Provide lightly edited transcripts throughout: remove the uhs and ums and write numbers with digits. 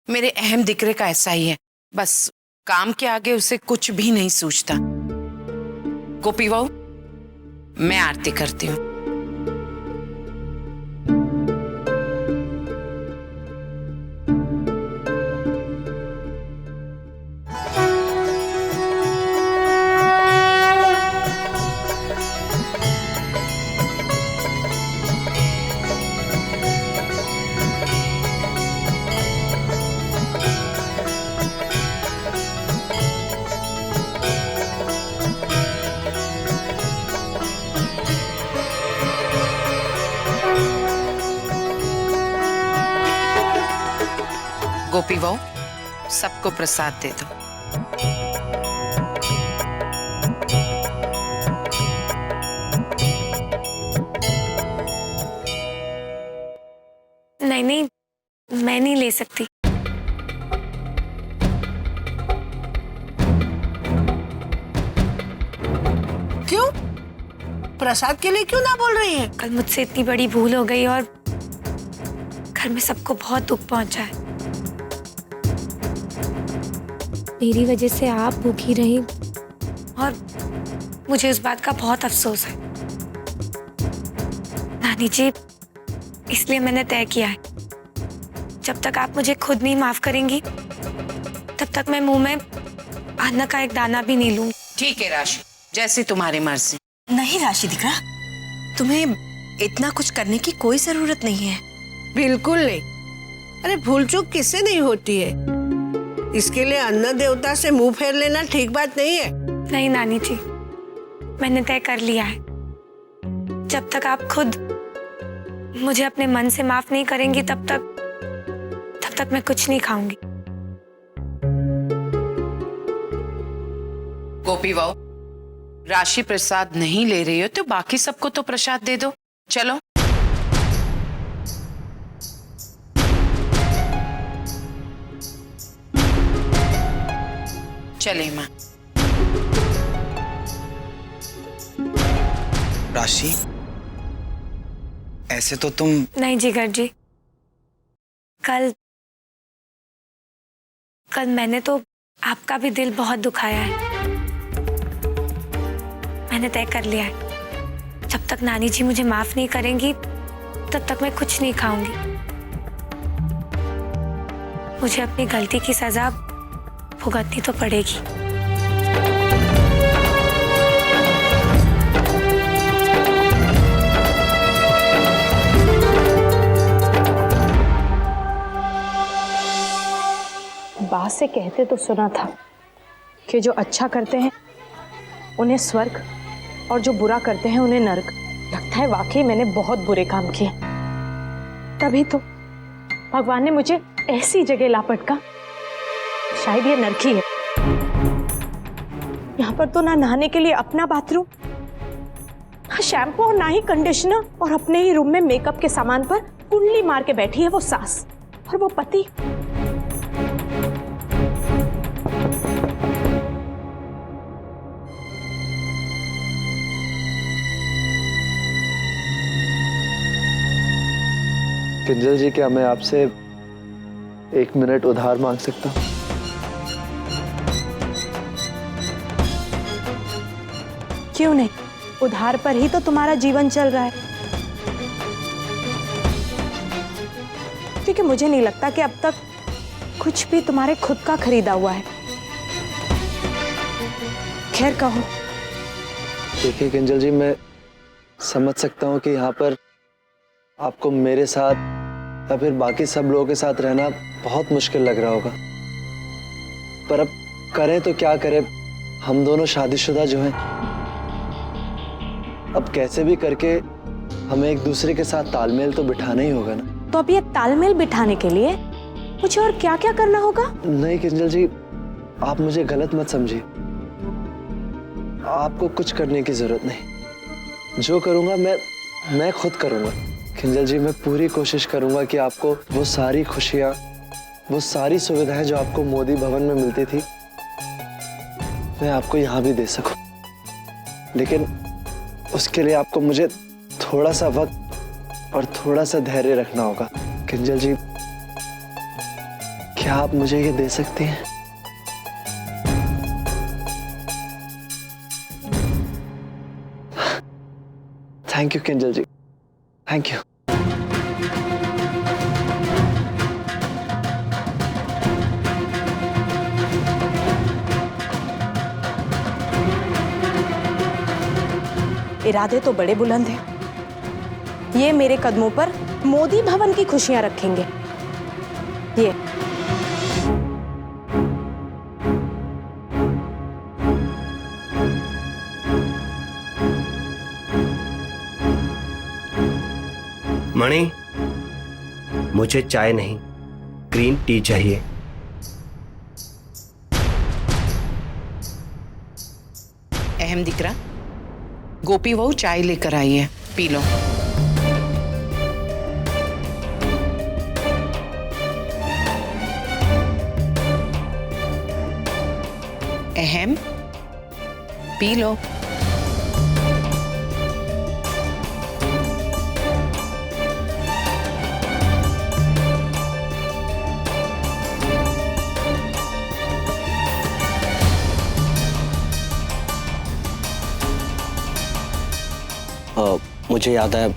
मेरे अहम दिक्रे का ऐसा ही है, बस काम के आगे उसे कुछ भी नहीं सूझता। गोपी बहू, मैं आरती करती हूँ। गोपी बहू, सबको प्रसाद दे दो। नहीं नहीं, मैं नहीं ले सकती। क्यों? प्रसाद के लिए क्यों ना बोल रही है? कल मुझसे इतनी बड़ी भूल हो गई और घर में सबको बहुत दुख पहुंचा है। मेरी वजह से आप भूखी रही और मुझे उस बात का बहुत अफसोस है। नानी जी, इसलिए मैंने तय किया है, जब तक आप मुझे खुद नहीं माफ करेंगी तब तक मैं मुंह में अन्न का एक दाना भी नहीं लूंगी। ठीक है राशि, जैसी तुम्हारी मर्जी। नहीं राशि दीकरा, तुम्हें इतना कुछ करने की कोई जरूरत नहीं है। बिल्कुल नहीं। अरे भूल चूक किससे नहीं होती है, इसके लिए अन्न देवता से मुंह फेर लेना ठीक बात नहीं है। नहीं नानी जी, मैंने तय कर लिया है, जब तक आप खुद मुझे अपने मन से माफ नहीं करेंगी तब तक मैं कुछ नहीं खाऊंगी। गोपी बहू, राशि प्रसाद नहीं ले रही हो तो बाकी सबको तो प्रसाद दे दो। चलो। चले माँ। राशि, ऐसे तो तुम। नहीं जिगर जी, कल मैंने तो आपका भी दिल बहुत दुखाया है। मैंने तय कर लिया है, जब तक नानी जी मुझे माफ नहीं करेंगी तब तक मैं कुछ नहीं खाऊंगी। मुझे अपनी गलती की सजा भुगतनी तो पड़ेगी। बात से कहते तो सुना था कि जो अच्छा करते हैं उन्हें स्वर्ग और जो बुरा करते हैं उन्हें नरक। लगता है वाकई मैंने बहुत बुरे काम किए, तभी तो भगवान ने मुझे ऐसी जगह लापटका। शायद ये नरक ही है। यहाँ पर तो ना नहाने के लिए अपना बाथरूम, ना शैम्पू और ना ही कंडीशनर, और अपने ही रूम में मेकअप के सामान पर कुंडली मार के बैठी है वो सास, और वो पति। किंजल जी, क्या मैं आपसे 1 मिनट उधार मांग सकता हूँ? क्यों नहीं, उधार पर ही तो तुम्हारा जीवन चल रहा है। क्योंकि मुझे नहीं लगता कि अब तक कुछ भी तुम्हारे खुद का खरीदा हुआ है। खैर कहो। देखिए किंजल जी, मैं समझ सकता हूँ कि यहाँ पर आपको मेरे साथ या फिर बाकी सब लोगों के साथ रहना बहुत मुश्किल लग रहा होगा, पर अब करें तो क्या करें। हम दोनों शादीशुदा जो हैं, अब कैसे भी करके हमें एक दूसरे के साथ तालमेल तो बिठाना ही होगा ना। तो अब ये तालमेल बिठाने के लिए मुझे और क्या क्या करना होगा? नहीं किंजल जी, आप मुझे गलत मत समझिए। आपको कुछ करने की जरूरत नहीं। जो करूंगा मैं खुद करूंगा। किंजल जी, मैं पूरी कोशिश करूंगा कि आपको वो सारी खुशियां, वो सारी सुविधाएं जो आपको मोदी भवन में मिलती थी, मैं आपको यहाँ भी दे सकूं। लेकिन उसके लिए आपको मुझे थोड़ा सा वक्त और थोड़ा सा धैर्य रखना होगा। किंजल जी, क्या आप मुझे ये दे सकती हैं? Thank you Kinjal ji, thank you. इरादे तो बड़े बुलंद हैं। ये मेरे कदमों पर मोदी भवन की खुशियां रखेंगे। ये मणि, मुझे चाय नहीं, ग्रीन टी चाहिए। अहम दिकरा, गोपी बहू चाय लेकर आई है, पी लो। अहम, पी लो। मुझे याद है,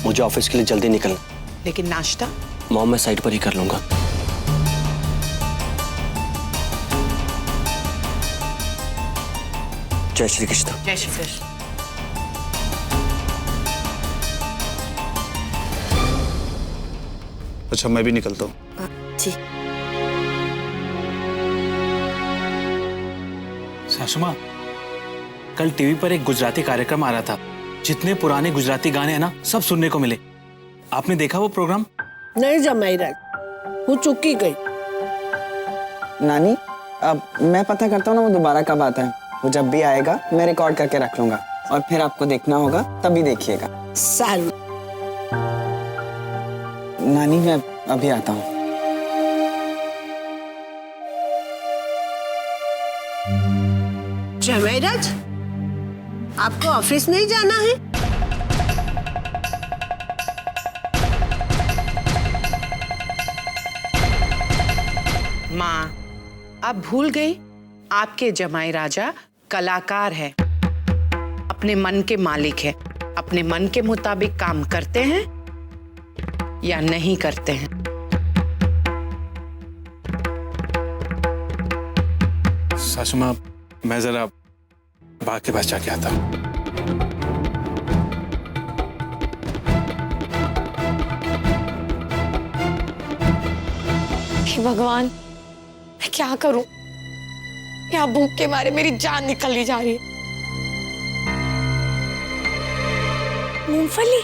मुझे ऑफिस के लिए जल्दी निकलना। लेकिन नाश्ता? मॉम, मैं साइड पर ही कर लूंगा। जय श्री कृष्ण। जय श्री कृष्ण। अच्छा, मैं भी निकलता हूँ। जी। सासू माँ, कल टीवी पर एक गुजराती कार्यक्रम आ रहा था। जितने पुराने गुजराती गाने हैं ना, सब सुनने को मिले। आपने देखा वो प्रोग्राम? नहीं जमाई राज, वो चुकी गई। नानी, अब मैं पता करता हूँ ना वो दोबारा कब आता है। वो जब भी आएगा मैं रिकॉर्ड करके रख लूंगा और फिर आपको देखना होगा, तभी देखिएगा। साल नानी, मैं अभी आता हूँ। जमाई राज, आपको ऑफिस नहीं जाना है? माँ, आप भूल गई, आपके जमाई राजा कलाकार है, अपने मन के मालिक है। अपने मन के मुताबिक काम करते हैं या नहीं करते हैं। सासू माँ, मैं जरा बाग के पास जाके आता हूँ। हे भगवान, मैं क्या करूं? यहाँ भूख के मारे मेरी जान निकलनी जा रही है। मूंगफली?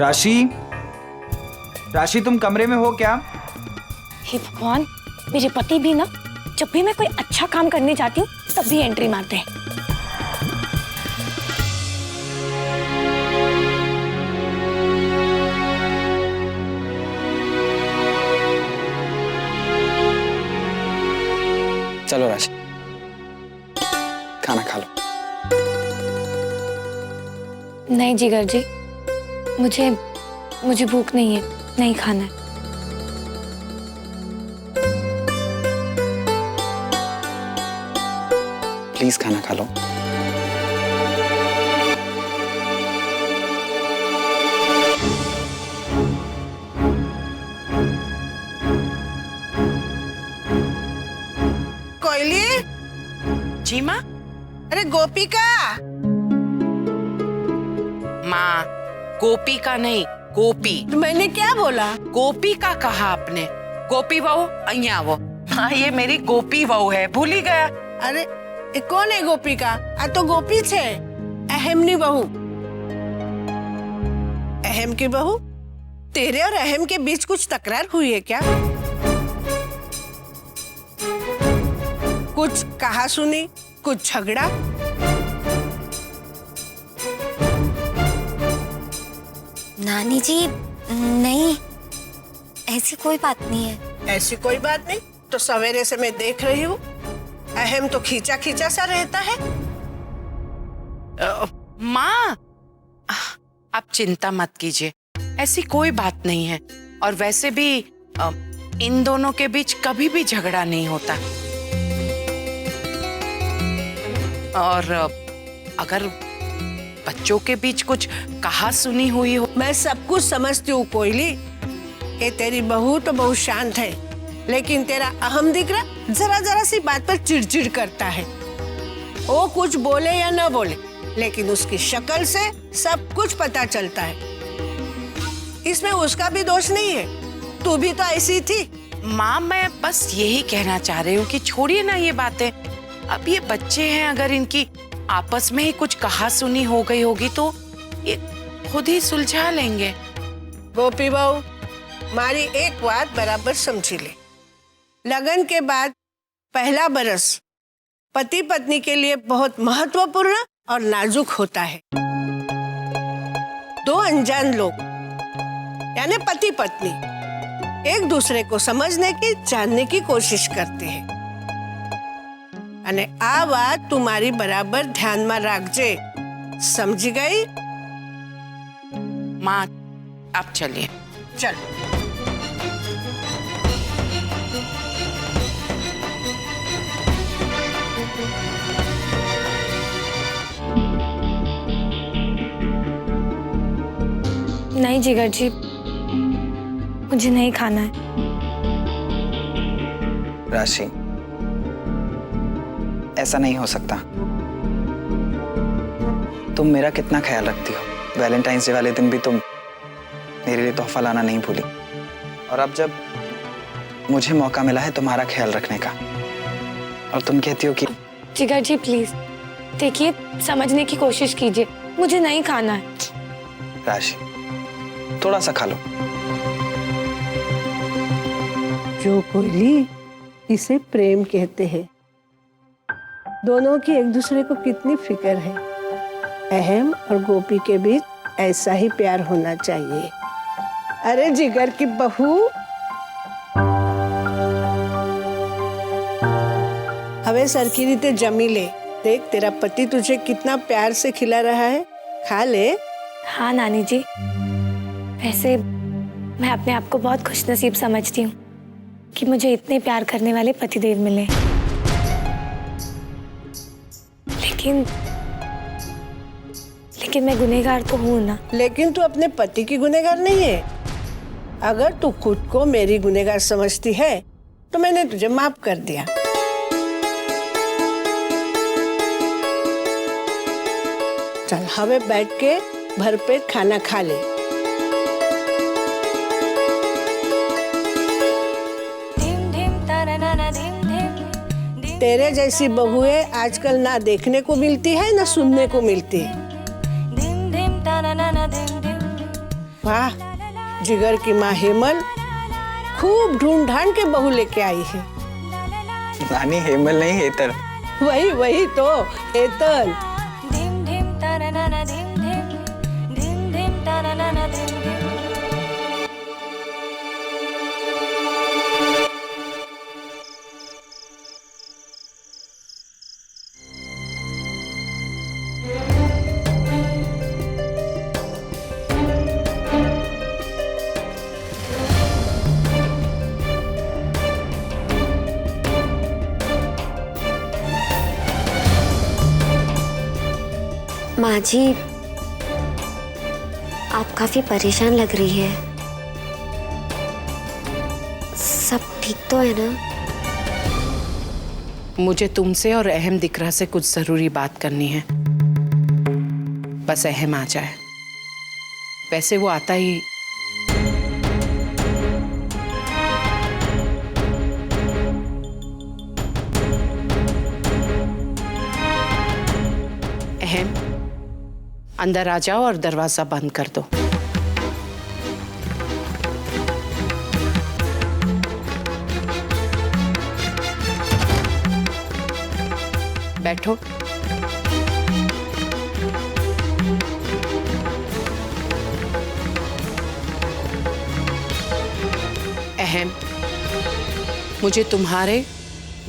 राशि, राशि, तुम कमरे में हो क्या? हे भगवान, मेरे पति भी ना, जब भी मैं कोई अच्छा काम करने जाती हूँ तब भी एंट्री मारते हैं। चलो राशि, खाना खा लो। नहीं जिगर जी, मुझे भूख नहीं है, नहीं खाना है। प्लीज खाना खा लो। कोयली, जी माँ? अरे गोपिका। माँ, गोपी का नहीं, गोपी। मैंने क्या बोला? गोपी का कहा आपने। गोपी बहू अइया वो। हाँ, ये मेरी गोपी बहू है, भूल ही गया। अरे ये कौन है गोपिका? आ तो गोपी छे, अहमनी बहू। अहम की बहू, तेरे और अहम के बीच कुछ तकरार हुई है क्या? कुछ कहा सुनी, कुछ झगड़ा? नानी जी, नहीं, ऐसी कोई बात नहीं है। ऐसी कोई बात नहीं तो सवेरे से मैं देख रही हूँ, अहम तो खींचा खींचा सा रहता है। माँ, आप चिंता मत कीजिए, ऐसी कोई बात नहीं है। और वैसे भी इन दोनों के बीच कभी भी झगड़ा नहीं होता। और अगर बच्चों के बीच कुछ कहा सुनी हुई हो। मैं सब कुछ समझती हूँ कोयली, कि तेरी बहू तो बहुत शांत है, लेकिन तेरा अहम दिकरा जरा जरा सी बात पर चिड़चिड़ करता है। वो कुछ बोले या ना बोले, लेकिन उसकी शक्ल से सब कुछ पता चलता है। इसमें उसका भी दोष नहीं है, तू भी तो ऐसी थी। माँ, मैं बस यही कहना चाह रही हूँ कि छोड़िए ना ये बातें। अब ये बच्चे हैं, अगर इनकी आपस में ही कुछ कहा सुनी हो गई होगी तो ये खुद ही सुलझा लेंगे। गोपी बहू, मारी एक बात बराबर समझी ले। लगन के बाद पहला बरस पति पत्नी के लिए बहुत महत्वपूर्ण और नाजुक होता है। दो अनजान लोग यानी पति पत्नी एक दूसरे को समझने की, जानने की कोशिश करते हैं। अने आ बात तुम्हारी बराबर ध्यान में रखजे, समझी गई? माँ, आप चलिए। चल। नहीं जिगर जी, मुझे नहीं खाना है। राशि, ऐसा नहीं हो सकता। तुम मेरा कितना ख्याल रखती हो। वैलेंटाइंस डे वाले दिन भी तुम मेरे लिए तोहफा लाना नहीं भूली, और अब जब मुझे मौका मिला है तुम्हारा ख्याल रखने का, और तुम कहती हो कि जिगर जी प्लीज देखिए, समझने की कोशिश कीजिए, मुझे नहीं खाना है। राशि, थोड़ा सा खा लो। जो कोयली, इसे प्रेम कहते हैं। दोनों की एक दूसरे को कितनी फिक्र है। अहम और गोपी के बीच ऐसा ही प्यार होना चाहिए। अरे जिगर की बहू, हवे सरखी रीते जमी ले। देख, तेरा पति तुझे कितना प्यार से खिला रहा है, खा ले। हाँ नानी जी, वैसे मैं अपने आप को बहुत खुशनसीब समझती हूँ कि मुझे इतने प्यार करने वाले पतिदेव मिले। लेकिन मैं गुनहगार तो हूँ ना। लेकिन तू अपने पति की गुनहगार नहीं है। अगर तू खुद को मेरी गुनहगार समझती है तो मैंने तुझे माफ कर दिया। चल, हवे बैठ के भरपेट खाना खा ले। तेरे जैसी बहुएं आजकल ना देखने को मिलती है ना सुनने को मिलती है। वाह, जिगर की माँ हेमल खूब ढूंढ ढांड के बहू लेके आई है। नानी, हेमल नहीं, हेतल। वही तो, हेतल। माँ जी, आप काफी परेशान लग रही है। सब ठीक तो है ना? मुझे तुमसे और अहम दिकरा से कुछ जरूरी बात करनी है। बस अहम आ जाए। वैसे वो आता ही अहम, अंदर आ जाओ और दरवाजा बंद कर दो। बैठो। अहम, मुझे तुम्हारे,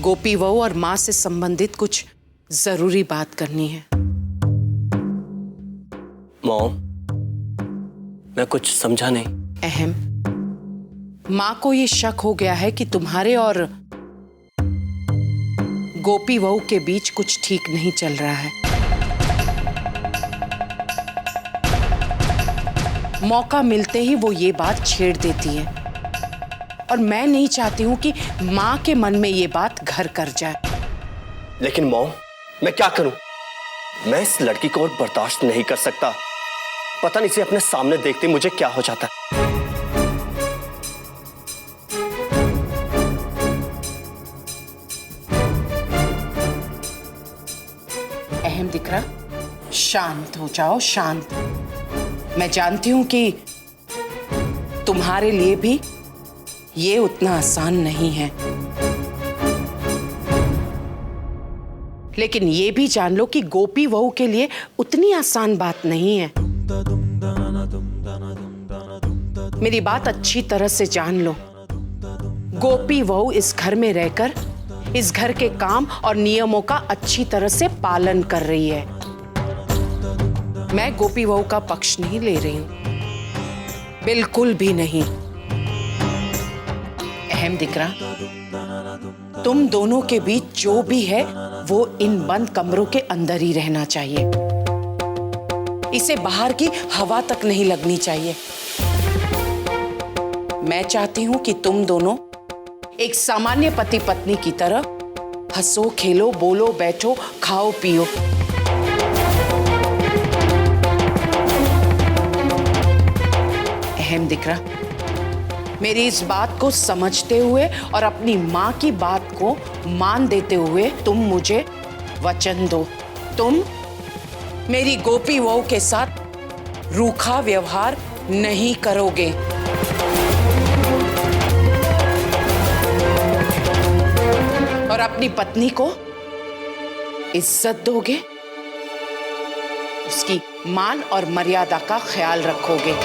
गोपी बहू और माँ से संबंधित कुछ जरूरी बात करनी है। मॉम, मैं कुछ समझा नहीं। अहम, माँ को ये शक हो गया है कि तुम्हारे और गोपी वहू के बीच कुछ ठीक नहीं चल रहा है। मौका मिलते ही वो ये बात छेड़ देती है और मैं नहीं चाहती हूं कि माँ के मन में ये बात घर कर जाए। लेकिन मॉम, मैं क्या करूं? मैं इस लड़की को और बर्दाश्त नहीं कर सकता। पता नहीं इसे अपने सामने देखते मुझे क्या हो जाता है। अहम दिख रहा, शांत हो जाओ, शांत। मैं जानती हूं कि तुम्हारे लिए भी ये उतना आसान नहीं है, लेकिन ये भी जान लो कि गोपी वहू के लिए उतनी आसान बात नहीं है। मेरी बात अच्छी तरह से जान लो। गोपी वहू इस घर में रहकर इस घर के काम और नियमों का अच्छी तरह से पालन कर रही है। मैं गोपी वहू का पक्ष नहीं ले रही हूं, बिल्कुल भी नहीं। अहम दिख रहा, तुम दोनों के बीच जो भी है वो इन बंद कमरों के अंदर ही रहना चाहिए। इसे बाहर की हवा तक नहीं लगनी चाहिए। मैं चाहती हूं कि तुम दोनों एक सामान्य पति पत्नी की तरह हंसो, खेलो, बोलो, बैठो, खाओ, पियो। अहम दिख रहा, मेरी इस बात को समझते हुए और अपनी माँ की बात को मान देते हुए तुम मुझे वचन दो, तुम मेरी गोपी वहू के साथ रूखा व्यवहार नहीं करोगे। और अपनी पत्नी को इज्जत दोगे, उसकी मान और मर्यादा का ख्याल रखोगे।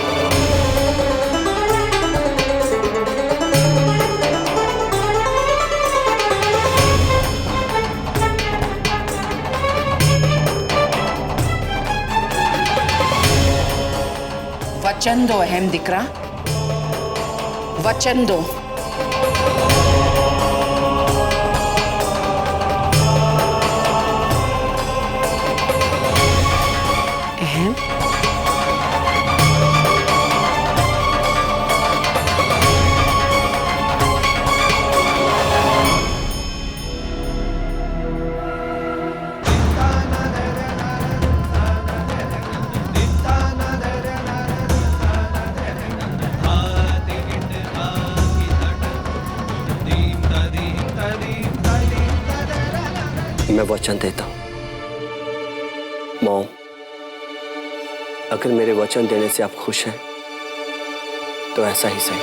वचन दो अहम दिख रहा, वचन दो। अहम, मैं वचन देता हूं मॉम, अगर मेरे वचन देने से आप खुश हैं तो ऐसा ही सही।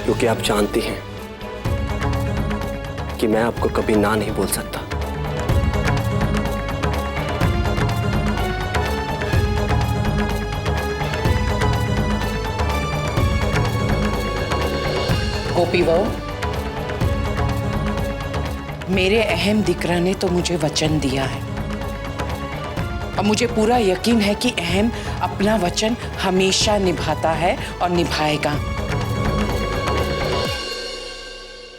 क्योंकि आप जानती हैं कि मैं आपको कभी ना नहीं बोल सकता। गोपी वहू, मेरे अहम दिक्रा ने तो मुझे वचन दिया है और मुझे पूरा यकीन है कि अहम अपना वचन हमेशा निभाता है और निभाएगा।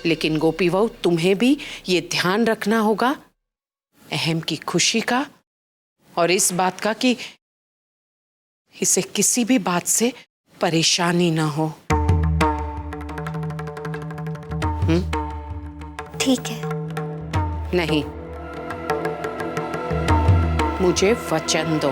लेकिन गोपी वहू, तुम्हें भी ये ध्यान रखना होगा अहम की खुशी का और इस बात का कि इसे किसी भी बात से परेशानी ना हो। ठीक है। नहीं, मुझे वचन दो।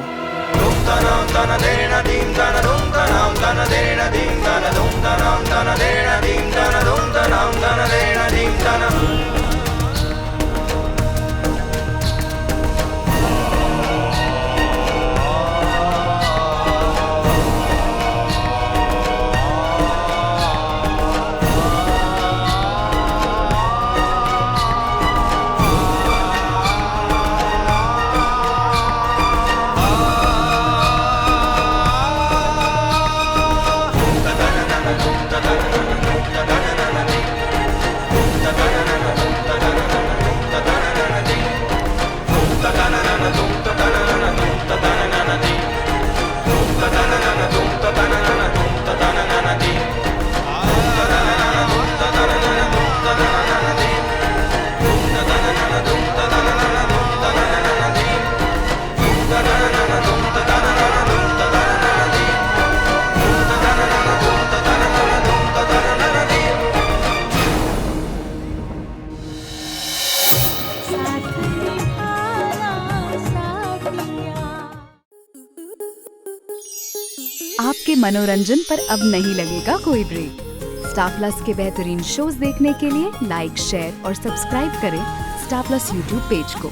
आपके मनोरंजन पर अब नहीं लगेगा कोई ब्रेक। स्टार प्लस के बेहतरीन शोज देखने के लिए लाइक, शेयर और सब्सक्राइब करें स्टार प्लस यूट्यूब पेज को।